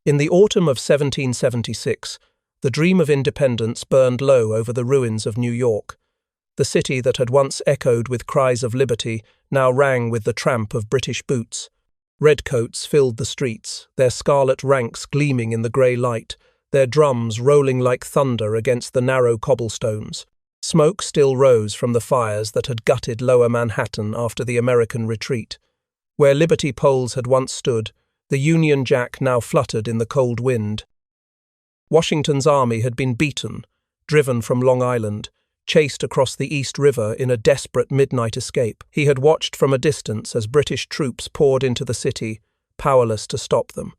In the autumn of 1776, the dream of independence burned low over the ruins of New York. The city that had once echoed with cries of liberty now rang with the tramp of British boots. Redcoats filled the streets, their scarlet ranks gleaming in the grey light, their drums rolling like thunder against the narrow cobblestones. Smoke still rose from the fires that had gutted Lower Manhattan after the American retreat. Where Liberty poles had once stood, the Union Jack now fluttered in the cold wind. Washington's army had been beaten, driven from Long Island, chased across the East River in a desperate midnight escape. He had watched from a distance as British troops poured into the city, powerless to stop them.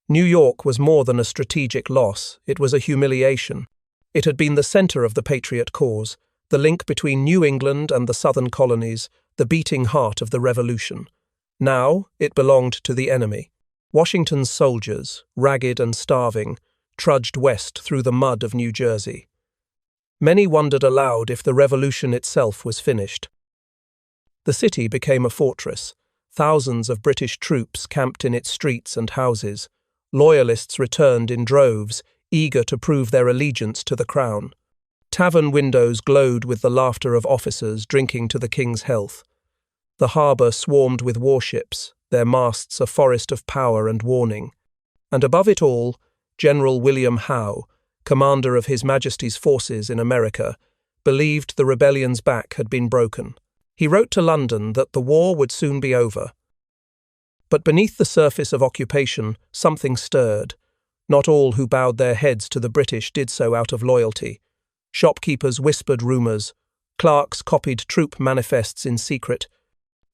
New York was more than a strategic loss, it was a humiliation. It had been the center of the patriot cause, the link between New England and the southern colonies, the beating heart of the Revolution. Now it belonged to the enemy. Washington's soldiers, ragged and starving, trudged west through the mud of New Jersey. Many wondered aloud if the revolution itself was finished. The city became a fortress. Thousands of British troops camped in its streets and houses. Loyalists returned in droves, eager to prove their allegiance to the crown. Tavern windows glowed with the laughter of officers drinking to the king's health. The harbour swarmed with warships, their masts a forest of power and warning. And above it all, General William Howe, commander of His Majesty's forces in America, believed the rebellion's back had been broken. He wrote to London that the war would soon be over. But beneath the surface of occupation, something stirred. Not all who bowed their heads to the British did so out of loyalty. Shopkeepers whispered rumours. Clerks copied troop manifests in secret.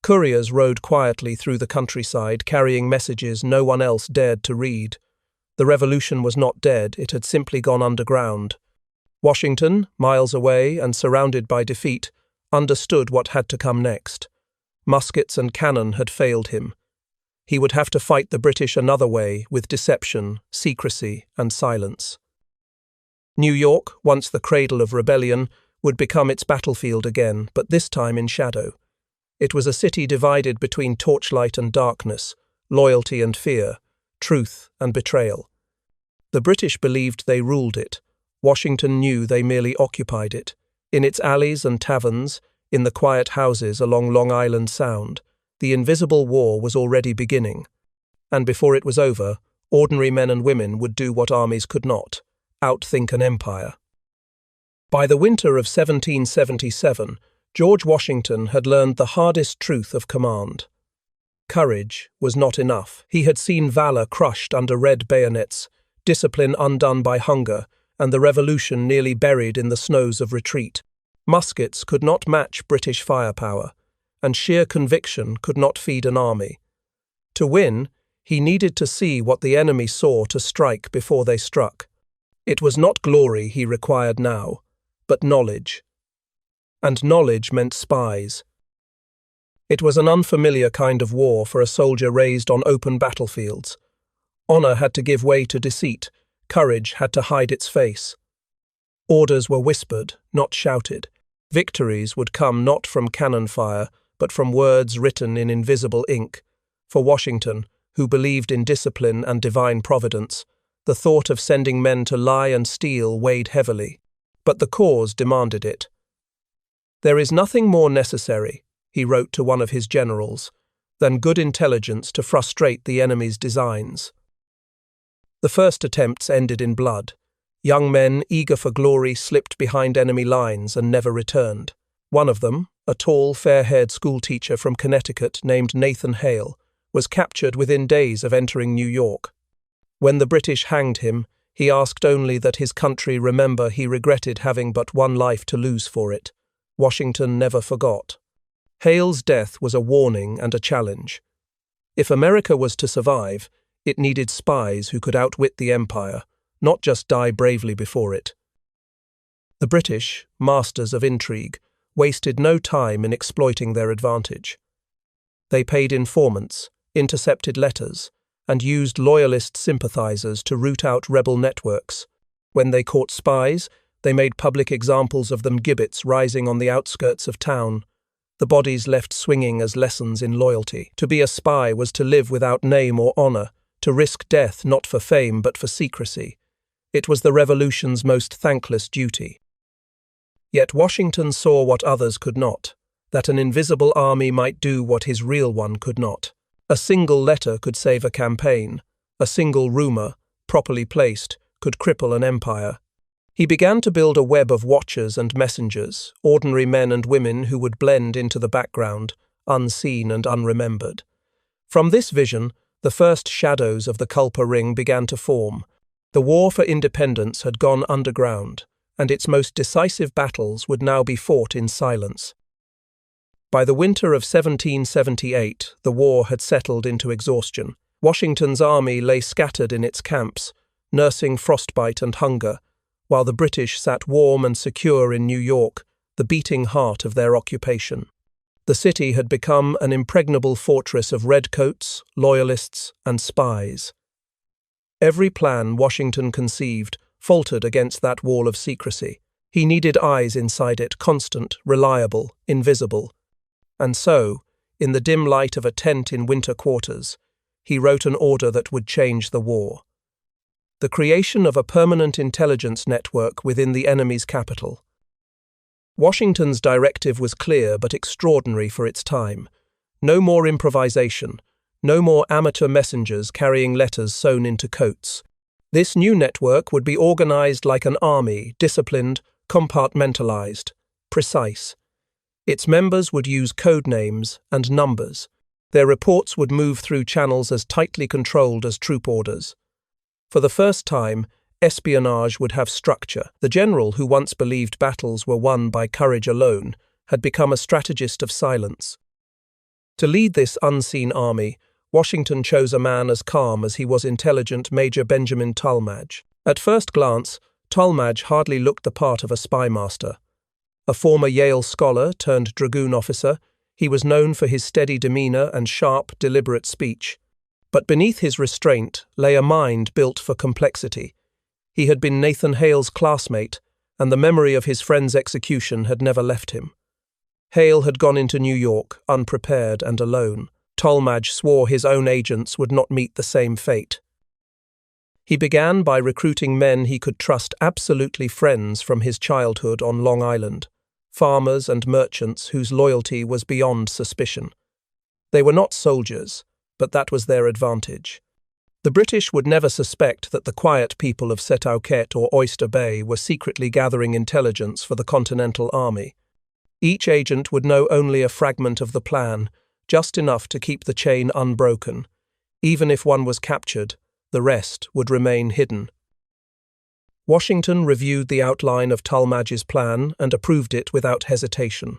Couriers rode quietly through the countryside, carrying messages no one else dared to read. The revolution was not dead, it had simply gone underground. Washington, miles away and surrounded by defeat, understood what had to come next. Muskets and cannon had failed him. He would have to fight the British another way, with deception, secrecy, and silence. New York, once the cradle of rebellion, would become its battlefield again, but this time in shadow. It was a city divided between torchlight and darkness, loyalty and fear, truth and betrayal. The British believed they ruled it. Washington knew they merely occupied it. In its alleys and taverns, in the quiet houses along Long Island Sound, the invisible war was already beginning. And before it was over, ordinary men and women would do what armies could not, outthink an empire. By the winter of 1777, George Washington had learned the hardest truth of command. Courage was not enough. He had seen valor crushed under red bayonets, discipline undone by hunger, and the revolution nearly buried in the snows of retreat. Muskets could not match British firepower, and sheer conviction could not feed an army. To win, he needed to see what the enemy saw to strike before they struck. It was not glory he required now, but knowledge. And knowledge meant spies. It was an unfamiliar kind of war for a soldier raised on open battlefields. Honor had to give way to deceit, courage had to hide its face. Orders were whispered, not shouted. Victories would come not from cannon fire, but from words written in invisible ink. For Washington, who believed in discipline and divine providence, the thought of sending men to lie and steal weighed heavily. But the cause demanded it. "There is nothing more necessary," he wrote to one of his generals, "than good intelligence to frustrate the enemy's designs." The first attempts ended in blood. Young men, eager for glory, slipped behind enemy lines and never returned. One of them, a tall, fair-haired schoolteacher from Connecticut named Nathan Hale, was captured within days of entering New York. When the British hanged him, he asked only that his country remember he regretted having but one life to lose for it. Washington never forgot. Hale's death was a warning and a challenge. If America was to survive, it needed spies who could outwit the empire, not just die bravely before it. The British, masters of intrigue, wasted no time in exploiting their advantage. They paid informants, intercepted letters, and used loyalist sympathizers to root out rebel networks. When they caught spies, they made public examples of them gibbets rising on the outskirts of town, the bodies left swinging as lessons in loyalty. To be a spy was to live without name or honor, to risk death not for fame but for secrecy. It was the revolution's most thankless duty. Yet Washington saw what others could not, that an invisible army might do what his real one could not. A single letter could save a campaign. A single rumor, properly placed, could cripple an empire. He began to build a web of watchers and messengers, ordinary men and women who would blend into the background, unseen and unremembered. From this vision, the first shadows of the Culper Ring began to form. The war for independence had gone underground, and its most decisive battles would now be fought in silence. By the winter of 1778, the war had settled into exhaustion. Washington's army lay scattered in its camps, nursing frostbite and hunger, while the British sat warm and secure in New York, the beating heart of their occupation. The city had become an impregnable fortress of redcoats, loyalists, and spies. Every plan Washington conceived faltered against that wall of secrecy. He needed eyes inside it, constant, reliable, invisible. And so, in the dim light of a tent in winter quarters, he wrote an order that would change the war. The creation of a permanent intelligence network within the enemy's capital. Washington's directive was clear but extraordinary for its time. No more improvisation, no more amateur messengers carrying letters sewn into coats. This new network would be organized like an army, disciplined, compartmentalized, precise. Its members would use code names and numbers. Their reports would move through channels as tightly controlled as troop orders. For the first time, espionage would have structure. The general who once believed battles were won by courage alone had become a strategist of silence. To lead this unseen army, Washington chose a man as calm as he was intelligent, Major Benjamin Tallmadge. At first glance, Tallmadge hardly looked the part of a spymaster. A former Yale scholar turned dragoon officer, he was known for his steady demeanor and sharp, deliberate speech. But beneath his restraint lay a mind built for complexity. He had been Nathan Hale's classmate, and the memory of his friend's execution had never left him. Hale had gone into New York, unprepared and alone. Tallmadge swore his own agents would not meet the same fate. He began by recruiting men he could trust, absolutely friends from his childhood on Long Island, farmers and merchants whose loyalty was beyond suspicion. They were not soldiers, but that was their advantage. The British would never suspect that the quiet people of Setauket or Oyster Bay were secretly gathering intelligence for the Continental Army. Each agent would know only a fragment of the plan, just enough to keep the chain unbroken. Even if one was captured, the rest would remain hidden. Washington reviewed the outline of Tallmadge's plan and approved it without hesitation.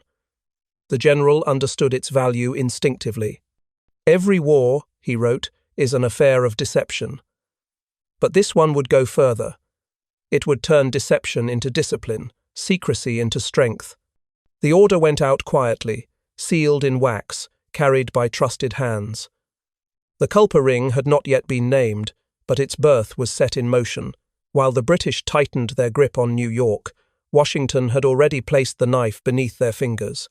The general understood its value instinctively. Every war, he wrote, is an affair of deception. But this one would go further. It would turn deception into discipline, secrecy into strength. The order went out quietly, sealed in wax, carried by trusted hands. The Culper Ring had not yet been named, but its birth was set in motion. While the British tightened their grip on New York, Washington had already placed the knife beneath their fingers.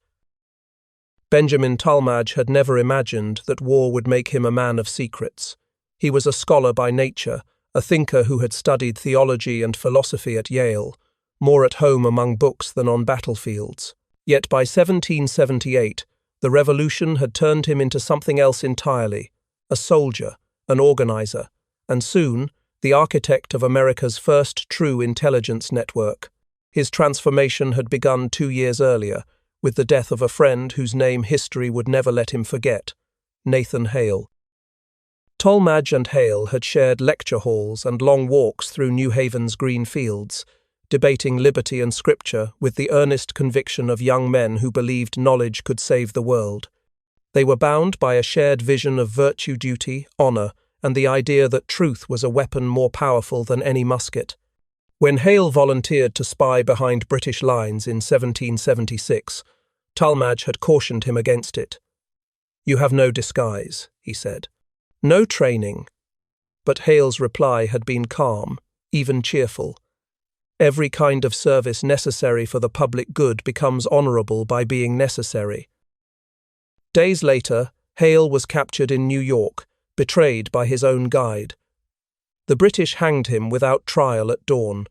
Benjamin Tallmadge had never imagined that war would make him a man of secrets. He was a scholar by nature, a thinker who had studied theology and philosophy at Yale, more at home among books than on battlefields. Yet by 1778, the revolution had turned him into something else entirely, a soldier, an organizer, and soon the architect of America's first true intelligence network. His transformation had begun 2 years earlier, with the death of a friend whose name history would never let him forget, Nathan Hale. Tallmadge and Hale had shared lecture halls and long walks through New Haven's green fields, debating liberty and scripture with the earnest conviction of young men who believed knowledge could save the world. They were bound by a shared vision of virtue, duty, honor, and the idea that truth was a weapon more powerful than any musket. When Hale volunteered to spy behind British lines in 1776, Tallmadge had cautioned him against it. "You have no disguise," he said. "No training." But Hale's reply had been calm, even cheerful. Every kind of service necessary for the public good becomes honorable by being necessary. Days later, Hale was captured in New York, betrayed by his own guide. The British hanged him without trial at dawn.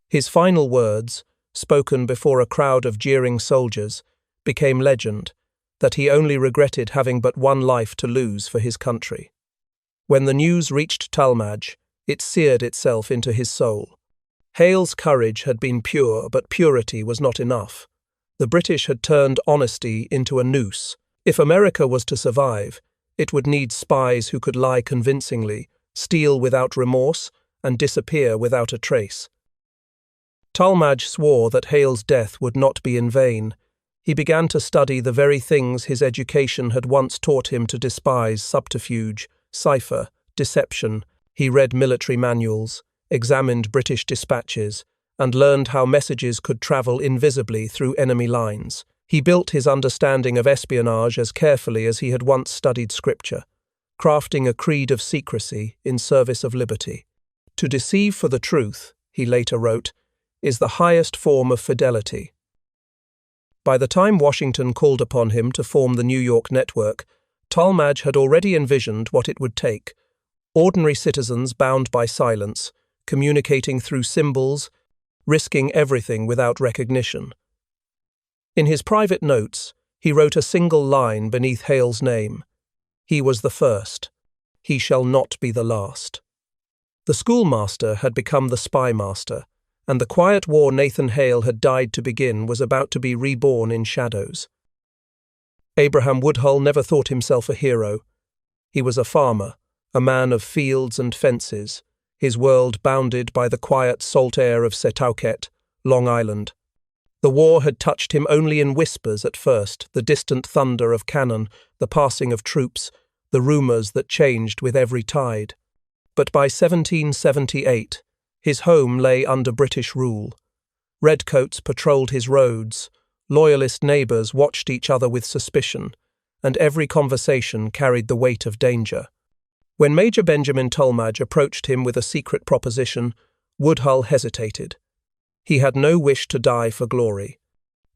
His final words, spoken before a crowd of jeering soldiers, became legend, that he only regretted having but one life to lose for his country. When the news reached Talmadge, it seared itself into his soul. Hale's courage had been pure, but purity was not enough. The British had turned honesty into a noose. If America was to survive, it would need spies who could lie convincingly, steal without remorse, and disappear without a trace. Talmadge swore that Hale's death would not be in vain. He began to study the very things his education had once taught him to despise: subterfuge, cipher, deception. He read military manuals, examined British dispatches, and learned how messages could travel invisibly through enemy lines. He built his understanding of espionage as carefully as he had once studied scripture, crafting a creed of secrecy in service of liberty. To deceive for the truth, he later wrote, is the highest form of fidelity. By the time Washington called upon him to form the New York network, Talmadge had already envisioned what it would take: ordinary citizens bound by silence, communicating through symbols, risking everything without recognition. In his private notes, he wrote a single line beneath Hale's name: "He was the first. He shall not be the last." The schoolmaster had become the spy master, and the quiet war Nathan Hale had died to begin was about to be reborn in shadows. Abraham Woodhull never thought himself a hero. He was a farmer, a man of fields and fences, his world bounded by the quiet salt air of Setauket, Long Island. The war had touched him only in whispers at first, the distant thunder of cannon, the passing of troops, the rumors that changed with every tide. But by 1778, his home lay under British rule. Redcoats patrolled his roads, loyalist neighbours watched each other with suspicion, and every conversation carried the weight of danger. When Major Benjamin Talmadge approached him with a secret proposition, Woodhull hesitated. He had no wish to die for glory.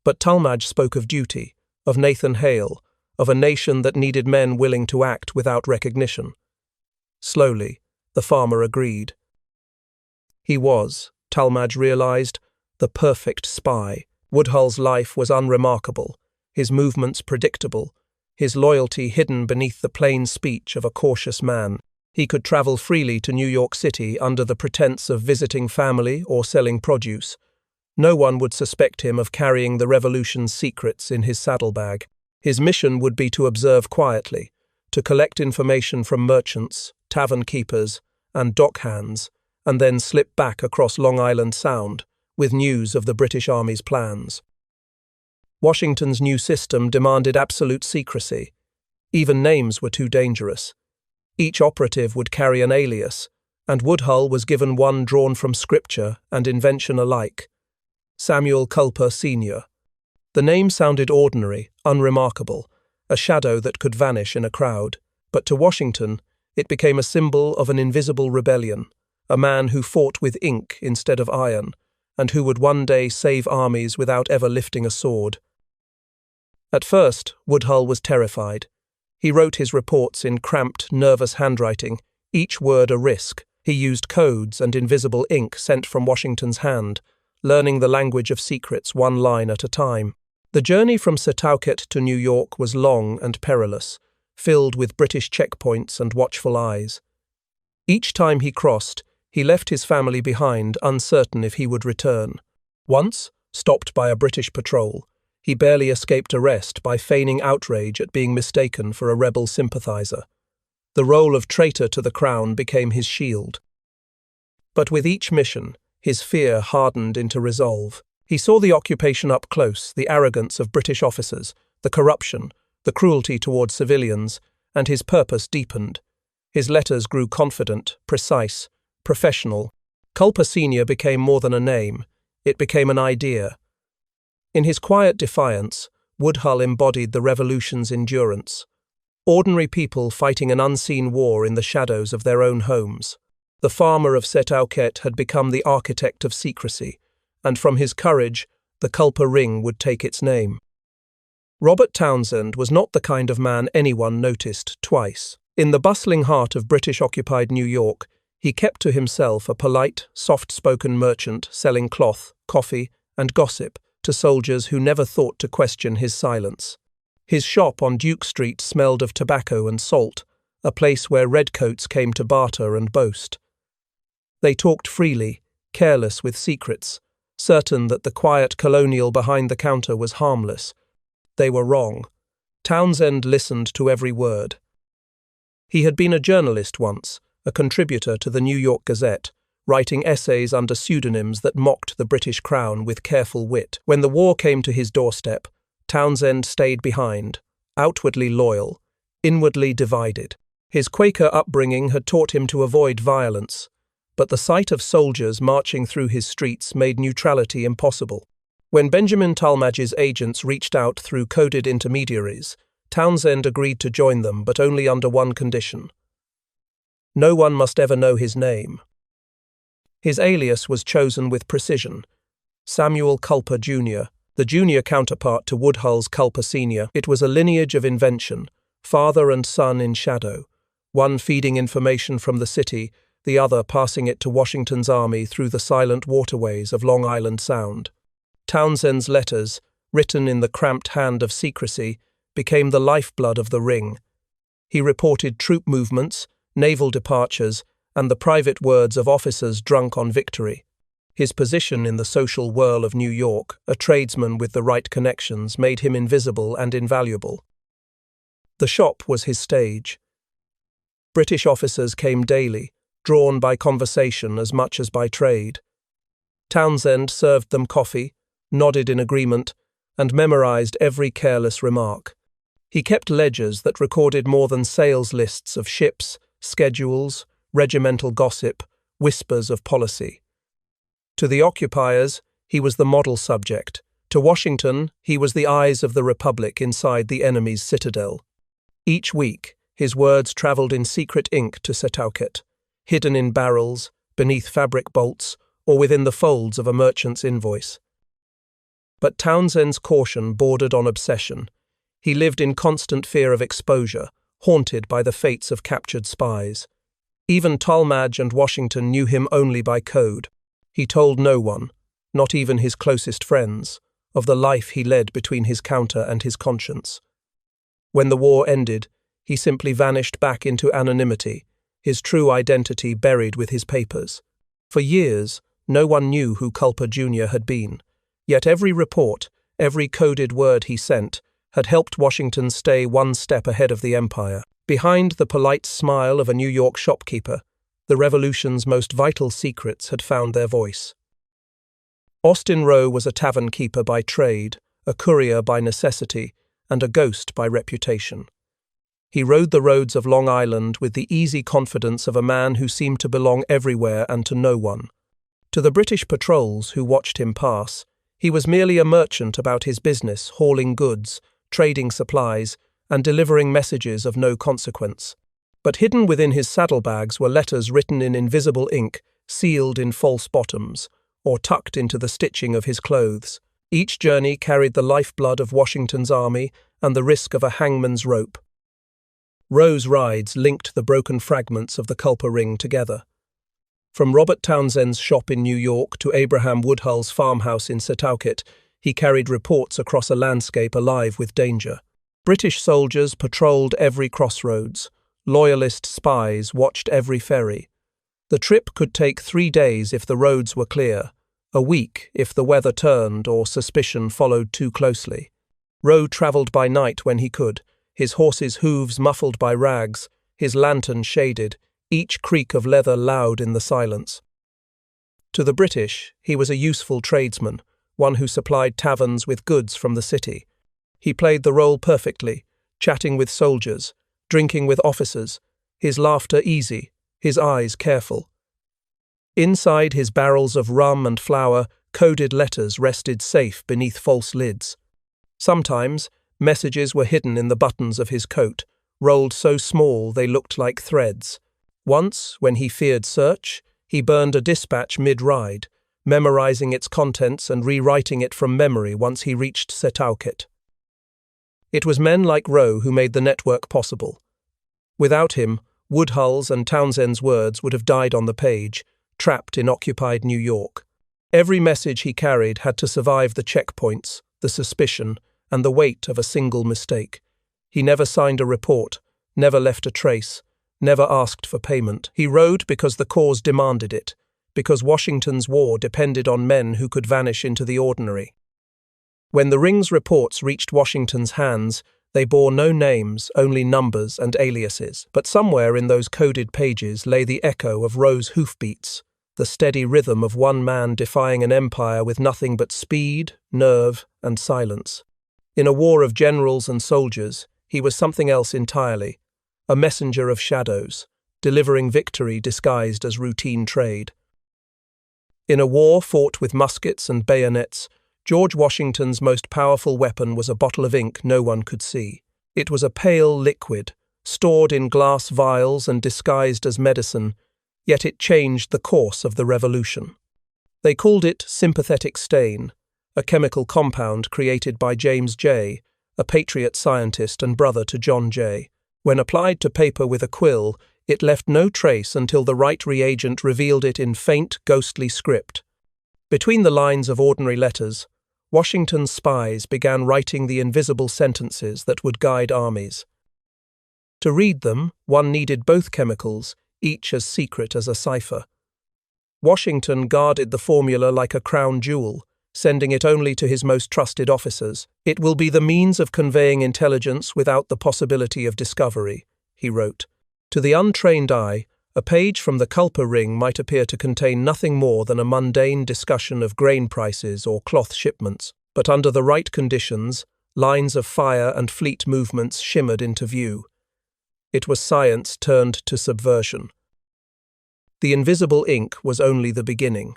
But Talmadge spoke of duty, of Nathan Hale, of a nation that needed men willing to act without recognition. Slowly, the farmer agreed. He was, Talmadge realized, the perfect spy. Woodhull's life was unremarkable, his movements predictable, his loyalty hidden beneath the plain speech of a cautious man. He could travel freely to New York City under the pretense of visiting family or selling produce. No one would suspect him of carrying the revolution's secrets in his saddlebag. His mission would be to observe quietly, to collect information from merchants, tavern keepers, and dock hands, and then slip back across Long Island Sound with news of the British Army's plans. Washington's new system demanded absolute secrecy. Even names were too dangerous. Each operative would carry an alias, and Woodhull was given one drawn from scripture and invention alike: Samuel Culper Sr. The name sounded ordinary, unremarkable, a shadow that could vanish in a crowd. But to Washington, it became a symbol of an invisible rebellion, a man who fought with ink instead of iron, and who would one day save armies without ever lifting a sword. At first, Woodhull was terrified. He wrote his reports in cramped, nervous handwriting, each word a risk. He used codes and invisible ink sent from Washington's hand, learning the language of secrets one line at a time. The journey from Setauket to New York was long and perilous, filled with British checkpoints and watchful eyes. Each time he crossed, he left his family behind, uncertain if he would return. Once, stopped by a British patrol, he barely escaped arrest by feigning outrage at being mistaken for a rebel sympathizer. The role of traitor to the crown became his shield. But with each mission, his fear hardened into resolve. He saw the occupation up close, the arrogance of British officers, the corruption, the cruelty towards civilians, and his purpose deepened. His letters grew confident, precise, professional. Culper Sr. became more than a name. It became an idea. In his quiet defiance, Woodhull embodied the revolution's endurance. Ordinary people fighting an unseen war in the shadows of their own homes. The farmer of Setauket had become the architect of secrecy, and from his courage, the Culper ring would take its name. Robert Townsend was not the kind of man anyone noticed twice. In the bustling heart of British-occupied New York, he kept to himself a polite, soft-spoken merchant selling cloth, coffee, and gossip to soldiers who never thought to question his silence. His shop on Duke Street smelled of tobacco and salt, a place where redcoats came to barter and boast. They talked freely, careless with secrets, certain that the quiet colonial behind the counter was harmless. They were wrong. Townsend listened to every word. He had been a journalist once, a contributor to the New York Gazette, writing essays under pseudonyms that mocked the British Crown with careful wit. When the war came to his doorstep, Townsend stayed behind, outwardly loyal, inwardly divided. His Quaker upbringing had taught him to avoid violence, but the sight of soldiers marching through his streets made neutrality impossible. When Benjamin Talmadge's agents reached out through coded intermediaries, Townsend agreed to join them, but only under one condition. No one must ever know his name. His alias was chosen with precision: Samuel Culper Jr., the junior counterpart to Woodhull's Culper Sr. It was a lineage of invention, father and son in shadow, one feeding information from the city, the other passing it to Washington's army through the silent waterways of Long Island Sound. Townsend's letters, written in the cramped hand of secrecy, became the lifeblood of the ring. He reported troop movements, naval departures, and the private words of officers drunk on victory. His position in the social whirl of New York, a tradesman with the right connections, made him invisible and invaluable. The shop was his stage. British officers came daily, drawn by conversation as much as by trade. Townsend served them coffee, nodded in agreement, and memorized every careless remark. He kept ledgers that recorded more than sales lists of ships, schedules, regimental gossip, whispers of policy. To the occupiers, he was the model subject. To Washington, he was the eyes of the Republic inside the enemy's citadel. Each week, his words traveled in secret ink to Setauket, hidden in barrels, beneath fabric bolts, or within the folds of a merchant's invoice. But Townsend's caution bordered on obsession. He lived in constant fear of exposure, haunted by the fates of captured spies. Even Talmadge and Washington knew him only by code. He told no one, not even his closest friends, of the life he led between his counter and his conscience. When the war ended, he simply vanished back into anonymity, his true identity buried with his papers. For years, no one knew who Culper Jr. had been, yet every report, every coded word he sent, had helped Washington stay one step ahead of the empire. Behind the polite smile of a New York shopkeeper, the revolution's most vital secrets had found their voice. Austin Rowe was a tavern keeper by trade, a courier by necessity, and a ghost by reputation. He rode the roads of Long Island with the easy confidence of a man who seemed to belong everywhere and to no one. To the British patrols who watched him pass, he was merely a merchant about his business, hauling goods, trading supplies, and delivering messages of no consequence. But hidden within his saddlebags were letters written in invisible ink, sealed in false bottoms, or tucked into the stitching of his clothes. Each journey carried the lifeblood of Washington's army and the risk of a hangman's rope. Rowe's rides linked the broken fragments of the Culper ring together. From Robert Townsend's shop in New York to Abraham Woodhull's farmhouse in Setauket, he carried reports across a landscape alive with danger. British soldiers patrolled every crossroads. Loyalist spies watched every ferry. The trip could take 3 days if the roads were clear, a week if the weather turned or suspicion followed too closely. Rowe travelled by night when he could, his horse's hooves muffled by rags, his lantern shaded, each creak of leather loud in the silence. To the British, he was a useful tradesman, one who supplied taverns with goods from the city. He played the role perfectly, chatting with soldiers, drinking with officers, his laughter easy, his eyes careful. Inside his barrels of rum and flour, coded letters rested safe beneath false lids. Sometimes, messages were hidden in the buttons of his coat, rolled so small they looked like threads. Once, when he feared search, he burned a dispatch mid-ride, memorizing its contents and rewriting it from memory once he reached Setauket. It was men like Rowe who made the network possible. Without him, Woodhull's and Townsend's words would have died on the page, trapped in occupied New York. Every message he carried had to survive the checkpoints, the suspicion, and the weight of a single mistake. He never signed a report, never left a trace, never asked for payment. He rode because the cause demanded it, because Washington's war depended on men who could vanish into the ordinary. When the Ring's reports reached Washington's hands, they bore no names, only numbers and aliases. But somewhere in those coded pages lay the echo of Roe's hoofbeats, the steady rhythm of one man defying an empire with nothing but speed, nerve, and silence. In a war of generals and soldiers, he was something else entirely, a messenger of shadows, delivering victory disguised as routine trade. In a war fought with muskets and bayonets, George Washington's most powerful weapon was a bottle of ink no one could see. It was a pale liquid, stored in glass vials and disguised as medicine, yet it changed the course of the Revolution. They called it sympathetic stain, a chemical compound created by James J., a patriot scientist and brother to John J. When applied to paper with a quill, it left no trace until the right reagent revealed it in faint, ghostly script. Between the lines of ordinary letters, Washington's spies began writing the invisible sentences that would guide armies. To read them, one needed both chemicals, each as secret as a cipher. Washington guarded the formula like a crown jewel, sending it only to his most trusted officers. "It will be the means of conveying intelligence without the possibility of discovery," he wrote. To the untrained eye, a page from the Culper ring might appear to contain nothing more than a mundane discussion of grain prices or cloth shipments, but under the right conditions, lines of fire and fleet movements shimmered into view. It was science turned to subversion. The invisible ink was only the beginning.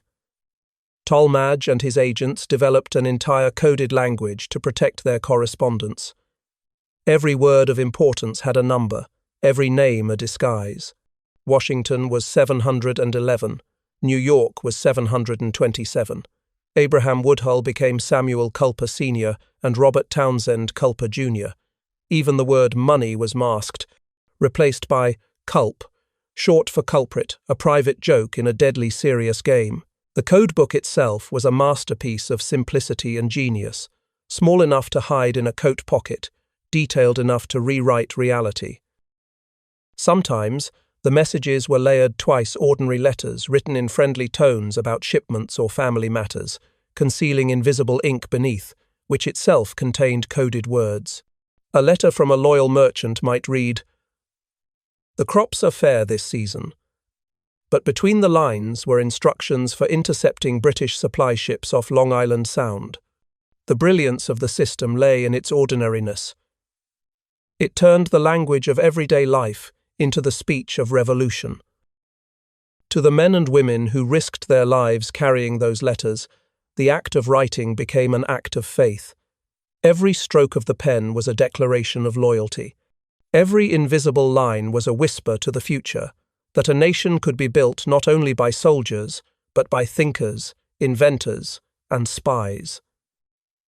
Talmadge and his agents developed an entire coded language to protect their correspondence. Every word of importance had a number, every name a disguise. Washington was 711, New York was 727. Abraham Woodhull became Samuel Culper Sr. and Robert Townsend Culper Jr. Even the word money was masked, replaced by culp, short for culprit, a private joke in a deadly serious game. The codebook itself was a masterpiece of simplicity and genius, small enough to hide in a coat pocket, detailed enough to rewrite reality. Sometimes, the messages were layered twice ordinary letters written in friendly tones about shipments or family matters, concealing invisible ink beneath, which itself contained coded words. A letter from a loyal merchant might read, "The crops are fair this season." But between the lines were instructions for intercepting British supply ships off Long Island Sound. The brilliance of the system lay in its ordinariness. It turned the language of everyday life into the speech of revolution. To the men and women who risked their lives carrying those letters, the act of writing became an act of faith. Every stroke of the pen was a declaration of loyalty. Every invisible line was a whisper to the future, that a nation could be built not only by soldiers, but by thinkers, inventors, and spies.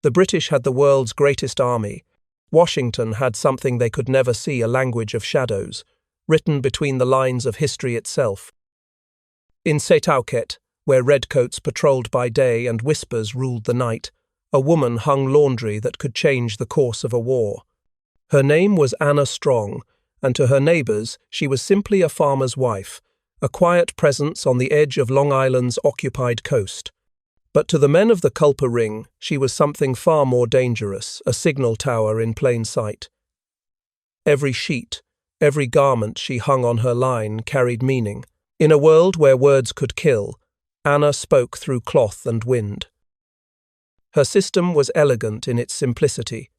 The British had the world's greatest army. Washington had something they could never see, a language of shadows, written between the lines of history itself. In Setauket, where redcoats patrolled by day and whispers ruled the night, a woman hung laundry that could change the course of a war. Her name was Anna Strong, and to her neighbours she was simply a farmer's wife, a quiet presence on the edge of Long Island's occupied coast. But to the men of the Culper Ring, she was something far more dangerous, a signal tower in plain sight. Every sheet, every garment she hung on her line carried meaning. In a world where words could kill, Anna spoke through cloth and wind. Her system was elegant in its simplicity.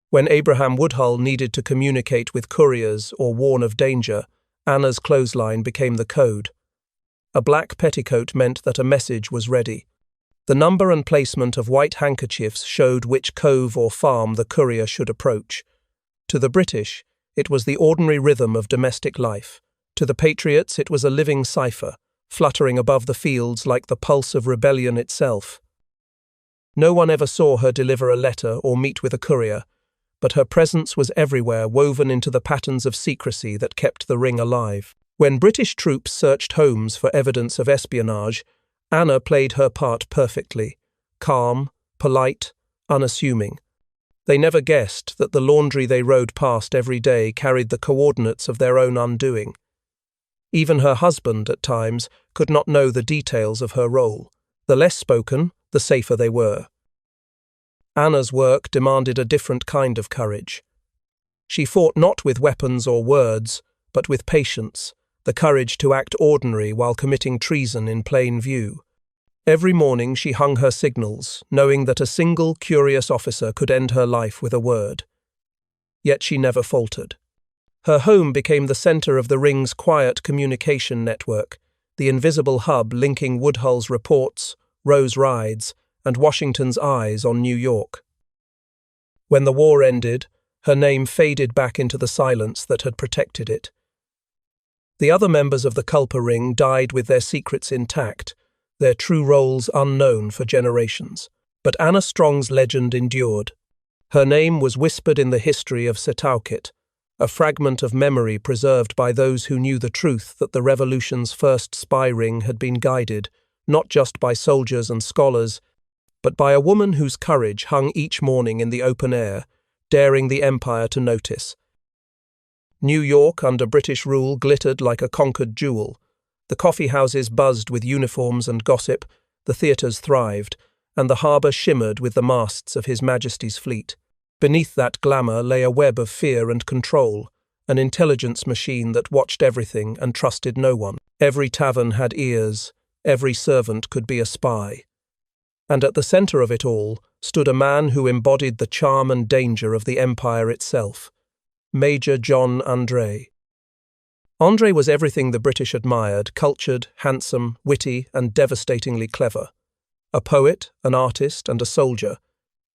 When Abraham Woodhull needed to communicate with couriers or warn of danger, Anna's clothesline became the code. A black petticoat meant that a message was ready. The number and placement of white handkerchiefs showed which cove or farm the courier should approach. To the British, it was the ordinary rhythm of domestic life. To the patriots, it was a living cipher, fluttering above the fields like the pulse of rebellion itself. No one ever saw her deliver a letter or meet with a courier, but her presence was everywhere, woven into the patterns of secrecy that kept the ring alive. When British troops searched homes for evidence of espionage, Anna played her part perfectly, calm, polite, unassuming. They never guessed that the laundry they rode past every day carried the coordinates of their own undoing. Even her husband, at times, could not know the details of her role. The less spoken, the safer they were. Anna's work demanded a different kind of courage. She fought not with weapons or words, but with patience, the courage to act ordinary while committing treason in plain view. Every morning she hung her signals, knowing that a single curious officer could end her life with a word. Yet she never faltered. Her home became the center of the ring's quiet communication network, the invisible hub linking Woodhull's reports, Rowe's rides, and Washington's eyes on New York. When the war ended, her name faded back into the silence that had protected it. The other members of the Culper ring died with their secrets intact, their true roles unknown for generations. But Anna Strong's legend endured. Her name was whispered in the history of Setauket, a fragment of memory preserved by those who knew the truth that the revolution's first spy ring had been guided, not just by soldiers and scholars, but by a woman whose courage hung each morning in the open air, daring the empire to notice. New York, under British rule, glittered like a conquered jewel. The coffee houses buzzed with uniforms and gossip, the theatres thrived, and the harbour shimmered with the masts of His Majesty's fleet. Beneath that glamour lay a web of fear and control, an intelligence machine that watched everything and trusted no one. Every tavern had ears, every servant could be a spy. And at the centre of it all stood a man who embodied the charm and danger of the empire itself, Major John André. André was everything the British admired: cultured, handsome, witty, and devastatingly clever. A poet, an artist, and a soldier,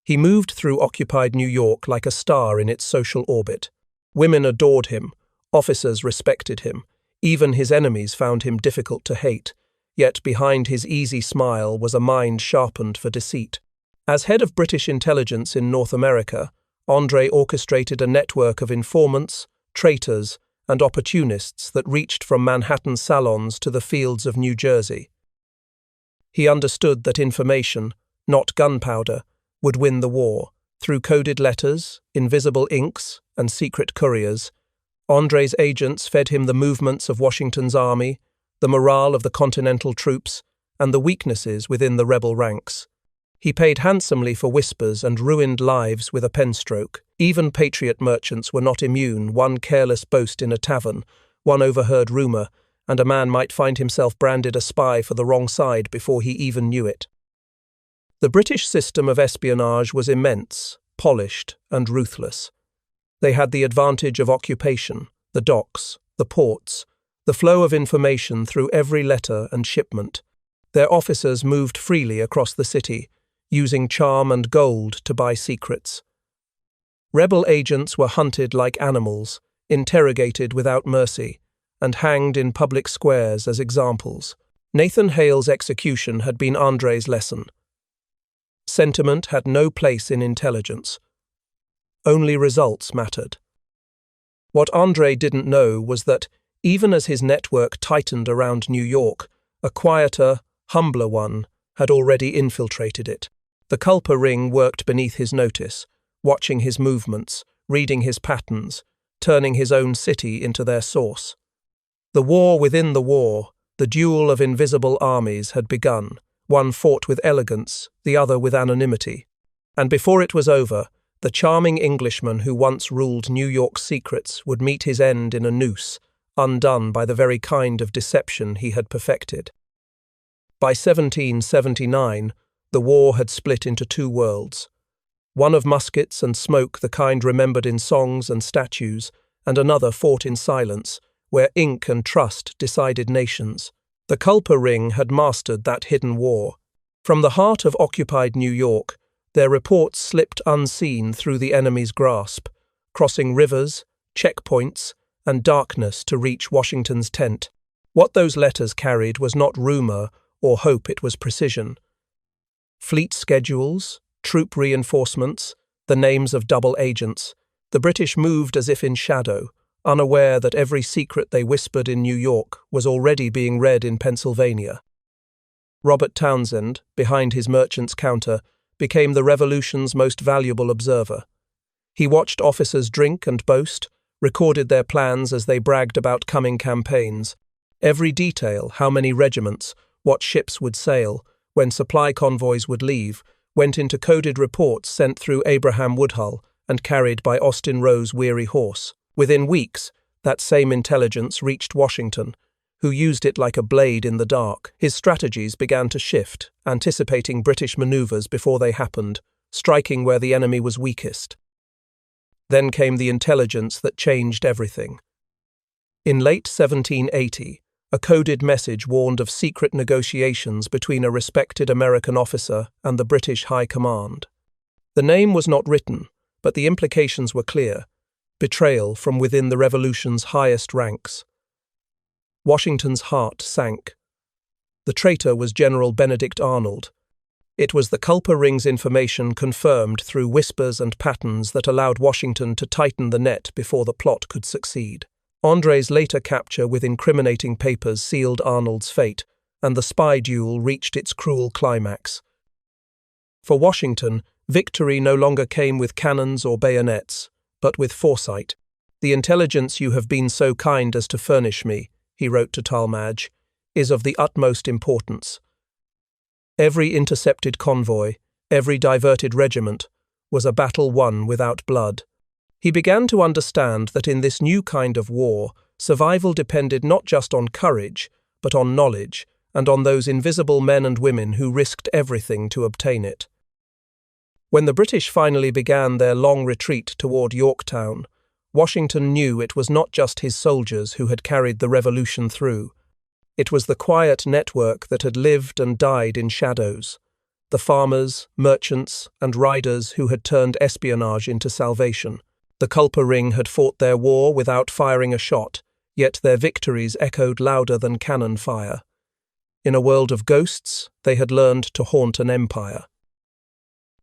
he moved through occupied New York like a star in its social orbit. Women adored him, officers respected him, even his enemies found him difficult to hate, yet behind his easy smile was a mind sharpened for deceit. As head of British intelligence in North America, André orchestrated a network of informants, traitors, and opportunists that reached from Manhattan salons to the fields of New Jersey. He understood that information, not gunpowder, would win the war. Through coded letters, invisible inks, and secret couriers, André's agents fed him the movements of Washington's army, the morale of the Continental troops, and the weaknesses within the rebel ranks. He paid handsomely for whispers and ruined lives with a penstroke. Even patriot merchants were not immune. One careless boast in a tavern, one overheard rumour, and a man might find himself branded a spy for the wrong side before he even knew it. The British system of espionage was immense, polished, and ruthless. They had the advantage of occupation, the docks, the ports, the flow of information through every letter and shipment. Their officers moved freely across the city, using charm and gold to buy secrets. Rebel agents were hunted like animals, interrogated without mercy, and hanged in public squares as examples. Nathan Hale's execution had been André's lesson. Sentiment had no place in intelligence. Only results mattered. What André didn't know was that, even as his network tightened around New York, a quieter, humbler one had already infiltrated it. The Culper ring worked beneath his notice, watching his movements, reading his patterns, turning his own city into their source. The war within the war, the duel of invisible armies, had begun. One fought with elegance, the other with anonymity. And before it was over, the charming Englishman who once ruled New York's secrets would meet his end in a noose, undone by the very kind of deception he had perfected. By 1779, the war had split into two worlds, one of muskets and smoke, the kind remembered in songs and statues, and another fought in silence, where ink and trust decided nations. The Culper ring had mastered that hidden war. From the heart of occupied New York, their reports slipped unseen through the enemy's grasp, crossing rivers, checkpoints, and darkness to reach Washington's tent. What those letters carried was not rumor or hope, it was precision. Fleet schedules, troop reinforcements, the names of double agents. The British moved as if in shadow, unaware that every secret they whispered in New York was already being read in Pennsylvania. Robert Townsend, behind his merchant's counter, became the Revolution's most valuable observer. He watched officers drink and boast, recorded their plans as they bragged about coming campaigns. Every detail, how many regiments, what ships would sail, when supply convoys would leave, went into coded reports sent through Abraham Woodhull and carried by Austin Rowe's weary horse. Within weeks, that same intelligence reached Washington, who used it like a blade in the dark. His strategies began to shift, anticipating British maneuvers before they happened, striking where the enemy was weakest. Then came the intelligence that changed everything. In late 1780, a coded message warned of secret negotiations between a respected American officer and the British High Command. The name was not written, but the implications were clear: betrayal from within the Revolution's highest ranks. Washington's heart sank. The traitor was General Benedict Arnold. It was the Culper ring's information confirmed through whispers and patterns that allowed Washington to tighten the net before the plot could succeed. André's later capture with incriminating papers sealed Arnold's fate, and the spy duel reached its cruel climax. For Washington, victory no longer came with cannons or bayonets, but with foresight. "The intelligence you have been so kind as to furnish me," he wrote to Talmadge, "is of the utmost importance." Every intercepted convoy, every diverted regiment, was a battle won without blood. He began to understand that in this new kind of war, survival depended not just on courage, but on knowledge, and on those invisible men and women who risked everything to obtain it. When the British finally began their long retreat toward Yorktown, Washington knew it was not just his soldiers who had carried the revolution through. It was the quiet network that had lived and died in shadows, the farmers, merchants, and riders who had turned espionage into salvation. The Culper ring had fought their war without firing a shot, yet their victories echoed louder than cannon fire. In a world of ghosts, they had learned to haunt an empire.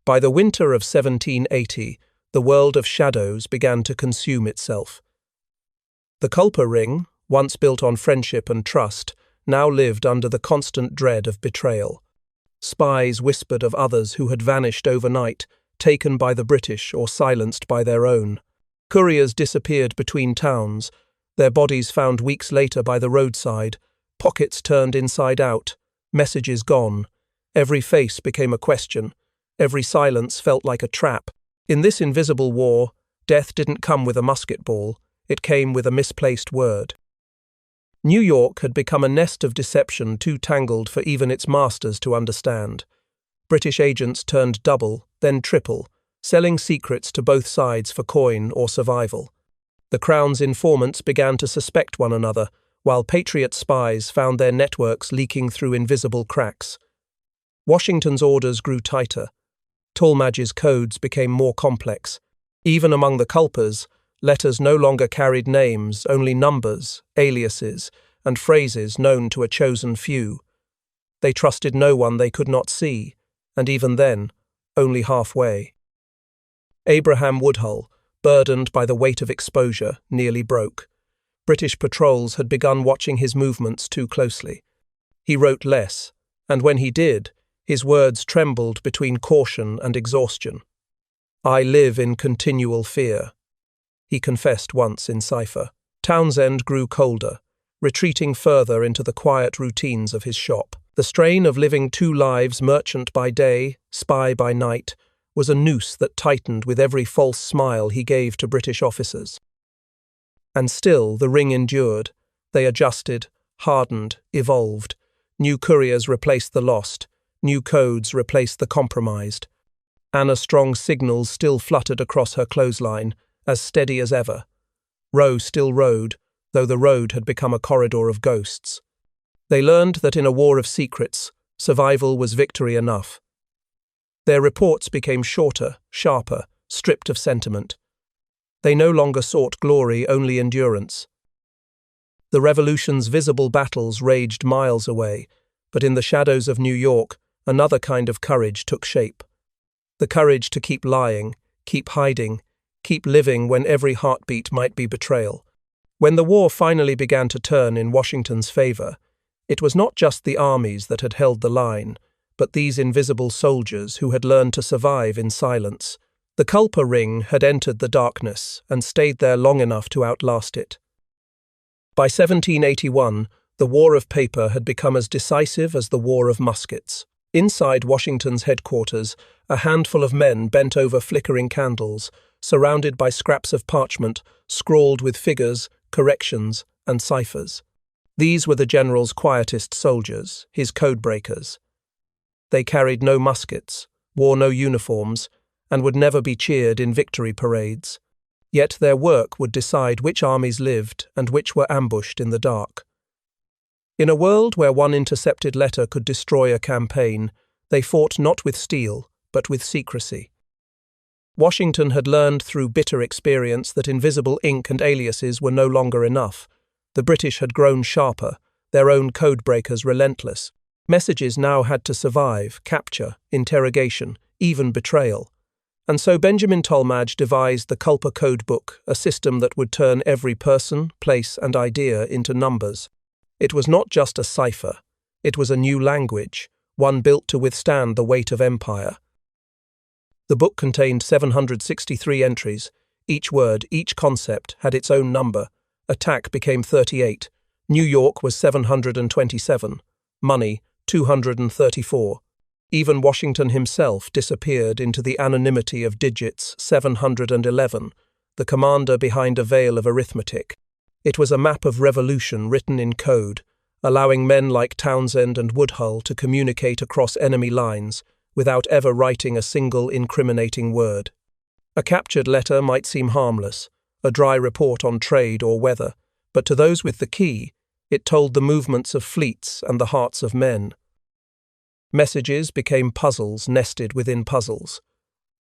By the winter of 1780, the world of shadows began to consume itself. The Culper ring, once built on friendship and trust, now lived under the constant dread of betrayal. Spies whispered of others who had vanished overnight, taken by the British or silenced by their own. Couriers disappeared between towns, their bodies found weeks later by the roadside, pockets turned inside out, messages gone. Every face became a question, every silence felt like a trap. In this invisible war, death didn't come with a musket ball, it came with a misplaced word. New York had become a nest of deception too tangled for even its masters to understand. British agents turned double, then triple, selling secrets to both sides for coin or survival. The Crown's informants began to suspect one another, while patriot spies found their networks leaking through invisible cracks. Washington's orders grew tighter. Talmadge's codes became more complex. Even among the Culpers, letters no longer carried names, only numbers, aliases, and phrases known to a chosen few. They trusted no one they could not see, and even then, only halfway. Abraham Woodhull, burdened by the weight of exposure, nearly broke. British patrols had begun watching his movements too closely. He wrote less, and when he did, his words trembled between caution and exhaustion. "I live in continual fear," he confessed once in cipher. Townsend grew colder, retreating further into the quiet routines of his shop. The strain of living two lives, merchant by day, spy by night, was a noose that tightened with every false smile he gave to British officers. And still the ring endured. They adjusted, hardened, evolved. New couriers replaced the lost. New codes replaced the compromised. Anna Strong's signals still fluttered across her clothesline, as steady as ever. Rowe still rode, though the road had become a corridor of ghosts. They learned that in a war of secrets, survival was victory enough. Their reports became shorter, sharper, stripped of sentiment. They no longer sought glory, only endurance. The Revolution's visible battles raged miles away, but in the shadows of New York, another kind of courage took shape. The courage to keep lying, keep hiding, keep living when every heartbeat might be betrayal. When the war finally began to turn in Washington's favor, it was not just the armies that had held the line, but these invisible soldiers who had learned to survive in silence. The Culper ring had entered the darkness and stayed there long enough to outlast it. By 1781, the War of Paper had become as decisive as the War of Muskets. Inside Washington's headquarters, a handful of men bent over flickering candles, surrounded by scraps of parchment, scrawled with figures, corrections, and ciphers. These were the general's quietest soldiers, his codebreakers. They carried no muskets, wore no uniforms, and would never be cheered in victory parades. Yet their work would decide which armies lived and which were ambushed in the dark. In a world where one intercepted letter could destroy a campaign, they fought not with steel, but with secrecy. Washington had learned through bitter experience that invisible ink and aliases were no longer enough. The British had grown sharper, their own codebreakers relentless. Messages now had to survive capture, interrogation, even betrayal. And so Benjamin Tolmage devised the Culper Code Book, a system that would turn every person, place, and idea into numbers. It was not just a cipher. It was a new language, one built to withstand the weight of empire. The book contained 763 entries. Each word, each concept had its own number. Attack became 38. New York was 727. Money, 234. Even Washington himself disappeared into the anonymity of digits 711, the commander behind a veil of arithmetic. It was a map of revolution written in code, allowing men like Townsend and Woodhull to communicate across enemy lines without ever writing a single incriminating word. A captured letter might seem harmless, a dry report on trade or weather, but to those with the key, it told the movements of fleets and the hearts of men. Messages became puzzles nested within puzzles.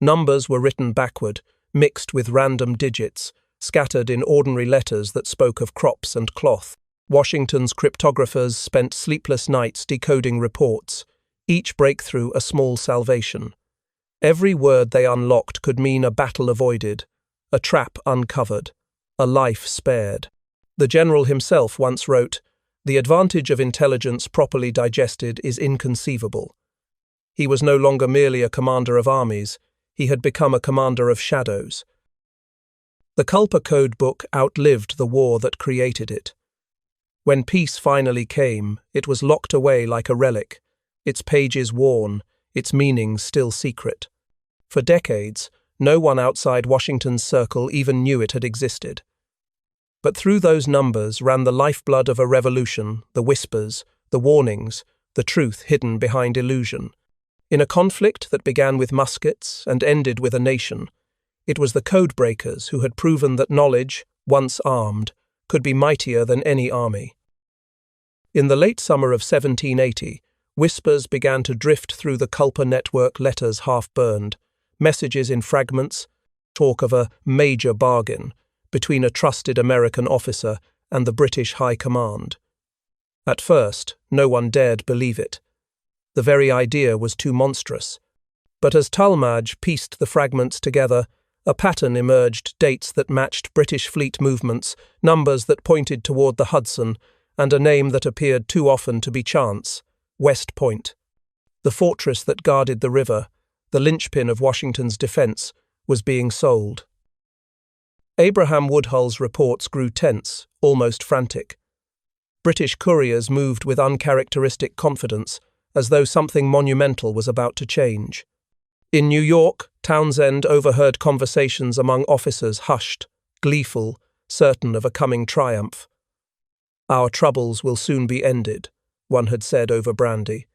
Numbers were written backward, mixed with random digits, scattered in ordinary letters that spoke of crops and cloth. Washington's cryptographers spent sleepless nights decoding reports, each breakthrough a small salvation. Every word they unlocked could mean a battle avoided, a trap uncovered, a life spared. The general himself once wrote, "The advantage of intelligence properly digested is inconceivable." He was no longer merely a commander of armies, he had become a commander of shadows. The Culper Code Book outlived the war that created it. When peace finally came, it was locked away like a relic, its pages worn, its meanings still secret. For decades, no one outside Washington's circle even knew it had existed. But through those numbers ran the lifeblood of a revolution, the whispers, the warnings, the truth hidden behind illusion. In a conflict that began with muskets and ended with a nation, it was the codebreakers who had proven that knowledge, once armed, could be mightier than any army. In the late summer of 1780, whispers began to drift through the Culper network, letters half-burned, messages in fragments, talk of a major bargain between a trusted American officer and the British High Command. At first, no one dared believe it. The very idea was too monstrous. But as Tolmage pieced the fragments together, a pattern emerged, dates that matched British fleet movements, numbers that pointed toward the Hudson, and a name that appeared too often to be chance: West Point. The fortress that guarded the river, the linchpin of Washington's defense, was being sold. Abraham Woodhull's reports grew tense, almost frantic. British couriers moved with uncharacteristic confidence, as though something monumental was about to change. In New York, Townsend overheard conversations among officers hushed, gleeful, certain of a coming triumph. "Our troubles will soon be ended," one had said over brandy.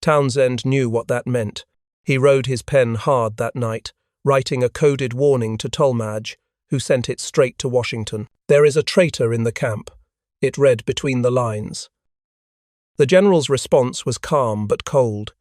Townsend knew what that meant. He rode his pen hard that night, writing a coded warning to Tolmage, who sent it straight to Washington. "There is a traitor in the camp," it read between the lines. The general's response was calm but cold.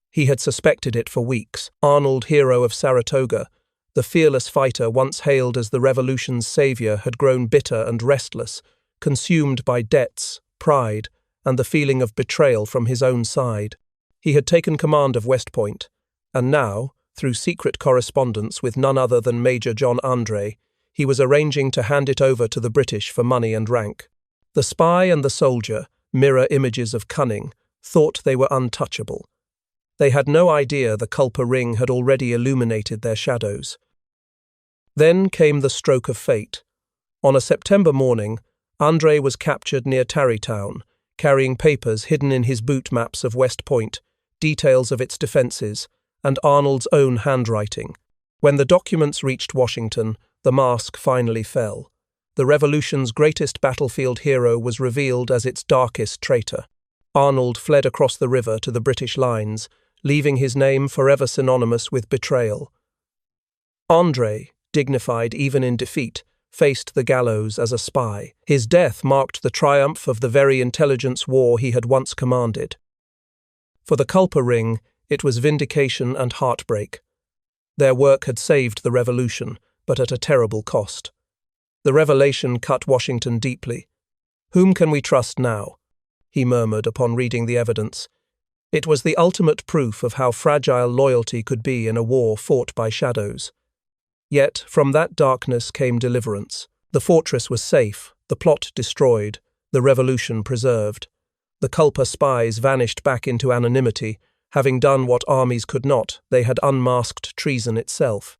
He had suspected it for weeks. Arnold, hero of Saratoga, the fearless fighter once hailed as the revolution's savior, had grown bitter and restless, consumed by debts, pride, and the feeling of betrayal from his own side. He had taken command of West Point, and now, through secret correspondence with none other than Major John Andre, he was arranging to hand it over to the British for money and rank. The spy and the soldier, mirror images of cunning, thought they were untouchable. They had no idea the Culper ring had already illuminated their shadows. Then came the stroke of fate. On a September morning, Andre was captured near Tarrytown, carrying papers hidden in his boot maps of West Point, details of its defences, and Arnold's own handwriting. When the documents reached Washington, the mask finally fell. The Revolution's greatest battlefield hero was revealed as its darkest traitor. Arnold fled across the river to the British lines, leaving his name forever synonymous with betrayal. Andre, dignified even in defeat, faced the gallows as a spy. His death marked the triumph of the very intelligence war he had once commanded. For the Culper ring, it was vindication and heartbreak. Their work had saved the Revolution, but at a terrible cost. The revelation cut Washington deeply. "Whom can we trust now?" he murmured upon reading the evidence. It was the ultimate proof of how fragile loyalty could be in a war fought by shadows. Yet, from that darkness came deliverance. The fortress was safe, the plot destroyed, the revolution preserved. The Culper spies vanished back into anonymity. Having done what armies could not, they had unmasked treason itself.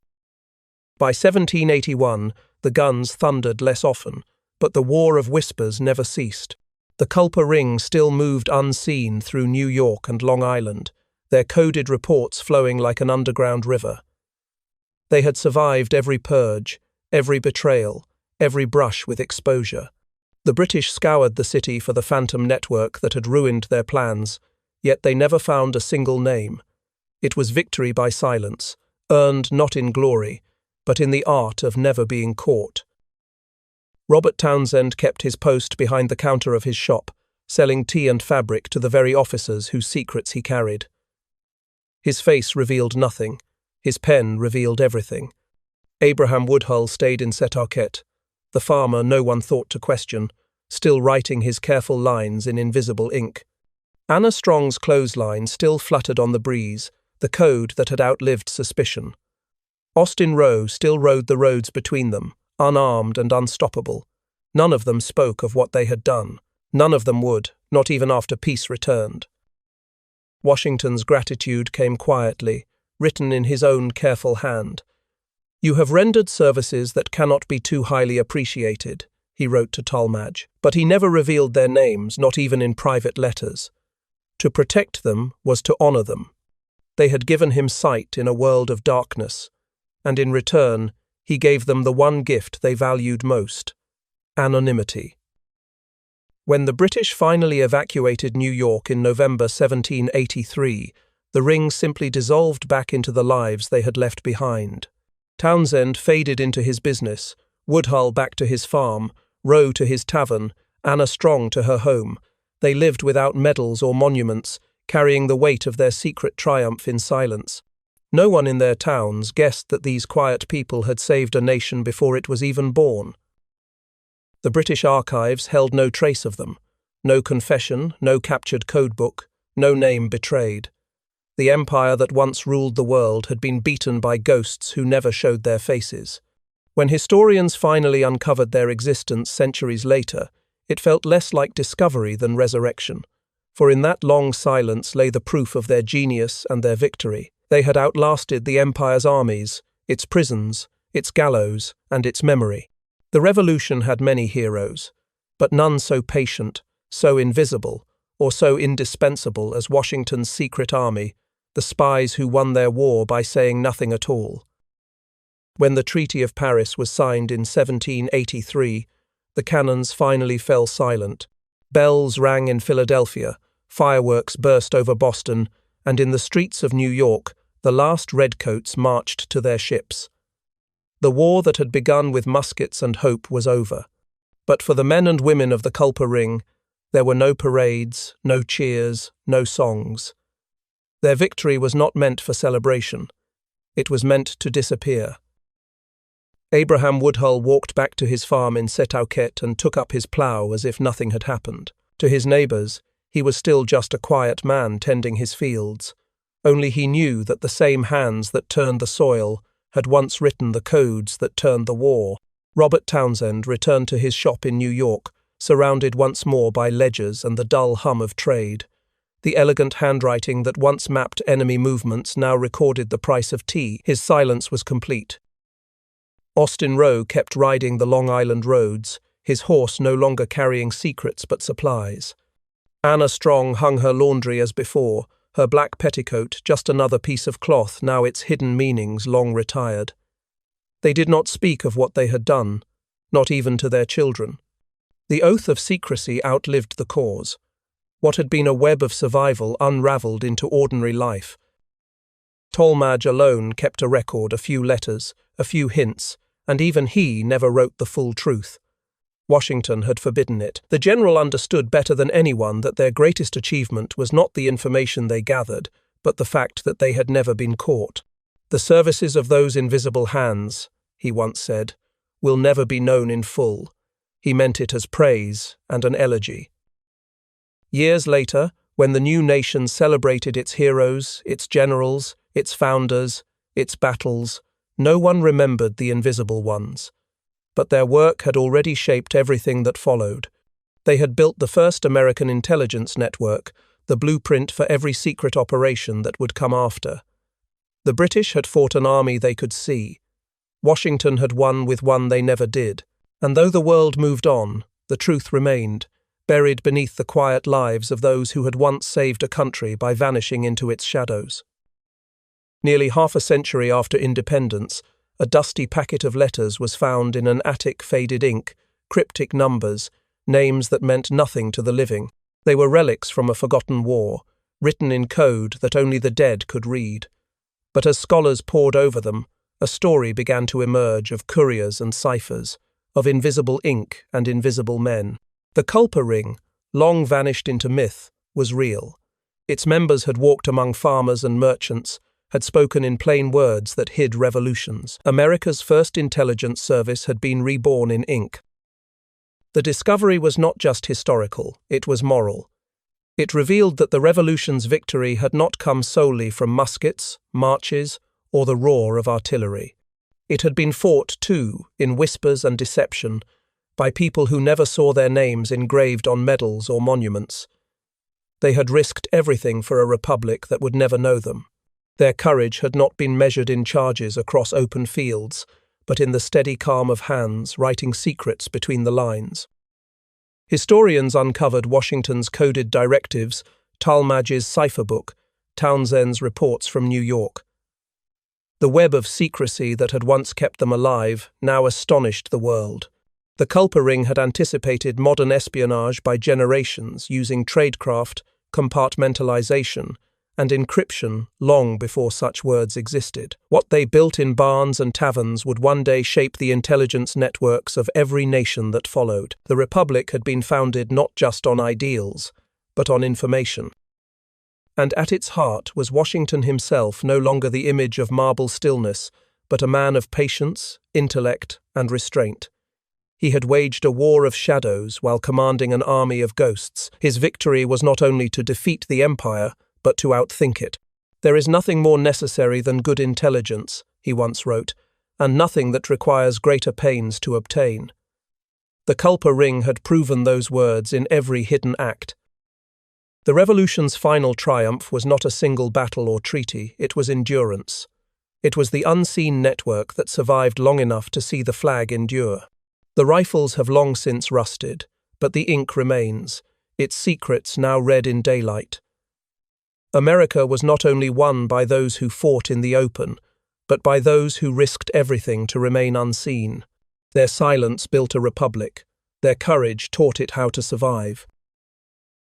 By 1781, the guns thundered less often, but the war of whispers never ceased. The Culper ring still moved unseen through New York and Long Island, their coded reports flowing like an underground river. They had survived every purge, every betrayal, every brush with exposure. The British scoured the city for the phantom network that had ruined their plans, yet they never found a single name. It was victory by silence, earned not in glory, but in the art of never being caught. Robert Townsend kept his post behind the counter of his shop, selling tea and fabric to the very officers whose secrets he carried. His face revealed nothing. His pen revealed everything. Abraham Woodhull stayed in Setauket, the farmer no one thought to question, still writing his careful lines in invisible ink. Anna Strong's clothesline still fluttered on the breeze, the code that had outlived suspicion. Austin Rowe still rode the roads between them, unarmed and unstoppable. None of them spoke of what they had done. None of them would, not even after peace returned. Washington's gratitude came quietly, written in his own careful hand. "You have rendered services that cannot be too highly appreciated," he wrote to Talmadge, but he never revealed their names, not even in private letters. To protect them was to honor them. They had given him sight in a world of darkness, and in return, he gave them the one gift they valued most: anonymity. When the British finally evacuated New York in November 1783, the ring simply dissolved back into the lives they had left behind. Townsend faded into his business, Woodhull back to his farm, Rowe to his tavern, Anna Strong to her home. They lived without medals or monuments, carrying the weight of their secret triumph in silence. No one in their towns guessed that these quiet people had saved a nation before it was even born. The British archives held no trace of them. No confession, no captured codebook, no name betrayed. The empire that once ruled the world had been beaten by ghosts who never showed their faces. When historians finally uncovered their existence centuries later, it felt less like discovery than resurrection. For in that long silence lay the proof of their genius and their victory. They had outlasted the empire's armies, its prisons, its gallows, and its memory. The revolution had many heroes, but none so patient, so invisible, or so indispensable as Washington's secret army, the spies who won their war by saying nothing at all. When the Treaty of Paris was signed in 1783, the cannons finally fell silent. Bells rang in Philadelphia, fireworks burst over Boston, and in the streets of New York, the last Redcoats marched to their ships. The war that had begun with muskets and hope was over. But for the men and women of the Culper ring, there were no parades, no cheers, no songs. Their victory was not meant for celebration. It was meant to disappear. Abraham Woodhull walked back to his farm in Setauket and took up his plough as if nothing had happened. To his neighbours, he was still just a quiet man tending his fields. Only he knew that the same hands that turned the soil had once written the codes that turned the war. Robert Townsend returned to his shop in New York, surrounded once more by ledgers and the dull hum of trade. The elegant handwriting that once mapped enemy movements now recorded the price of tea. His silence was complete. Austin Rowe kept riding the Long Island roads, his horse no longer carrying secrets but supplies. Anna Strong hung her laundry as before, her black petticoat just another piece of cloth, now its hidden meanings long retired. They did not speak of what they had done, not even to their children. The oath of secrecy outlived the cause. What had been a web of survival unravelled into ordinary life. Talmadge alone kept a record, a few letters, a few hints, and even he never wrote the full truth. Washington had forbidden it. The general understood better than anyone that their greatest achievement was not the information they gathered, but the fact that they had never been caught. The services of those invisible hands, he once said, will never be known in full. He meant it as praise and an elegy. Years later, when the new nation celebrated its heroes, its generals, its founders, its battles, no one remembered the invisible ones. But their work had already shaped everything that followed. They had built the first American intelligence network, the blueprint for every secret operation that would come after. The British had fought an army they could see. Washington had won with one they never did. And though the world moved on, the truth remained, buried beneath the quiet lives of those who had once saved a country by vanishing into its shadows. Nearly half a century after independence, a dusty packet of letters was found in an attic, faded ink, cryptic numbers, names that meant nothing to the living. They were relics from a forgotten war, written in code that only the dead could read. But as scholars pored over them, a story began to emerge of couriers and ciphers, of invisible ink and invisible men. The Culper ring, long vanished into myth, was real. Its members had walked among farmers and merchants, had spoken in plain words that hid revolutions. America's first intelligence service had been reborn in ink. The discovery was not just historical, it was moral. It revealed that the revolution's victory had not come solely from muskets, marches, or the roar of artillery. It had been fought, too, in whispers and deception, by people who never saw their names engraved on medals or monuments. They had risked everything for a republic that would never know them. Their courage had not been measured in charges across open fields, but in the steady calm of hands writing secrets between the lines. Historians uncovered Washington's coded directives, Talmadge's cipher book, Townsend's reports from New York. The web of secrecy that had once kept them alive now astonished the world. The Culper ring had anticipated modern espionage by generations using tradecraft, compartmentalization, and encryption long before such words existed. What they built in barns and taverns would one day shape the intelligence networks of every nation that followed. The Republic had been founded not just on ideals, but on information. And at its heart was Washington himself, no longer the image of marble stillness, but a man of patience, intellect, and restraint. He had waged a war of shadows while commanding an army of ghosts. His victory was not only to defeat the empire, but to outthink it. "There is nothing more necessary than good intelligence," he once wrote, "and nothing that requires greater pains to obtain." The Culper ring had proven those words in every hidden act. The revolution's final triumph was not a single battle or treaty, it was endurance. It was the unseen network that survived long enough to see the flag endure. The rifles have long since rusted, but the ink remains, its secrets now read in daylight. America was not only won by those who fought in the open, but by those who risked everything to remain unseen. Their silence built a republic. Their courage taught it how to survive.